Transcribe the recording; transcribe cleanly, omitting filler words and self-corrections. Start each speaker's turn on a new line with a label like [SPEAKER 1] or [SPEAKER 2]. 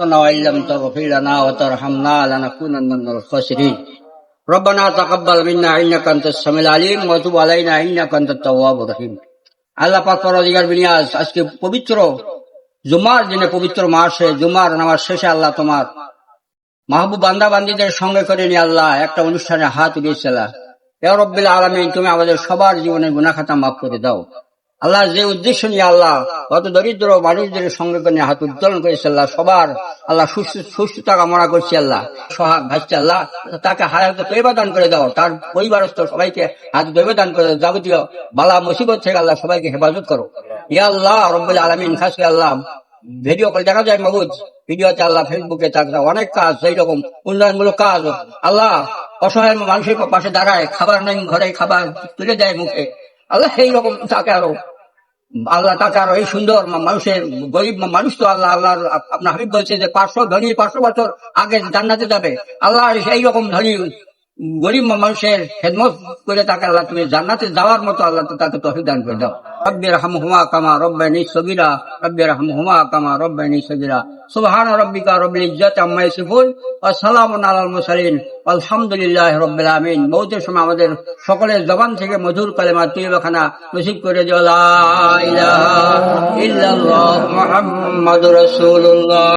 [SPEAKER 1] وإن لم تغفر لنا وترحمنا لنكونن من الخاسرين ربنا تقبل منا إنك أنت السميع العليم وتب علينا إنك أنت التواب الرحيم আল্লাহ পাক পরদিগার বিনিয়াজ আজকে পবিত্র জুমার দিনে পবিত্র মাসে জুমার নামাজ শেষে আল্লাহ তোমার মাহবুব বান্দা বান্দীদের সঙ্গে করে নিয়ে আল্লাহ একটা অনুষ্ঠানে হাত উঠিয়েছিলা ইয়া রব্বিল আলামিন তুমি আমাদের সবার জীবনের গুনাহ খাতা মাফ করে দাও আল্লাহ যে উদ্দেশ্য নিয়ে আল্লাহ কত দরিদ্র মানুষদের সঙ্গে করে হাত উত্তোলন করেছে আল্লাহ সবার আল্লাহ সুস্থতা কামনা করছি আল্লাহ সোহাগ ভাসছে আল্লাহ তাকে হায়াতে তৈবা দান করে দাও তার পরিবারস্থ সবাইকে হাত তৈবা দান করে দাও যাবতীয় বালা মুসিবত থেকে আল্লাহ সবাইকে হেফাজত করো ইয়া আল্লাহ রব্বুল আলামিন খাস করে আল্লাহ ভিডিও করে দেখা যায় মাহবুব ভিডিওতে আল্লাহ ফেসবুকে তাকে অনেক কাজ সেই রকম উন্নয়নমূলক কাজ আল্লাহ অসহায় মানুষের পাশে দাঁড়ায় খাবার নাই ঘরে খাবার তুলে দেয় মুখে আল্লাহ এইরকম তাকে আরো এই সুন্দর মানুষের গরিব মানুষ তো আল্লাহ আপনার হাবিব বলছে যে 500 বছর আগে জান্নাতে যাবে আল্লাহ সেই রকম ধনী গরিব মানুষের খেদমত করে তাকে আল্লাহ তুমি জান্নাতে যাওয়ার মতো আল্লাহ তাকে তৌফিক দান করে দাও রব্বি রহমহুমা কামা রব্বায়ানি সগীরা রব্বি রহমহুমা কামা রব্বায়ানি সগীরা সুবহান রাব্বিকা রব্বিল ইজ্জাতি আম্মা ইয়াসিফুন ওয়া সালামুন আলাল মুরসালিন আলহামদুলিল্লাহি রাব্বিল আলামিন মওতের সময় আমাদের সকলের জবান থেকে মধুর কালেমা তৈয়বাখানা নসিব করে দিও লা ইলাহা ইল্লাল্লাহ মুহাম্মাদুর রাসূলুল্লাহ।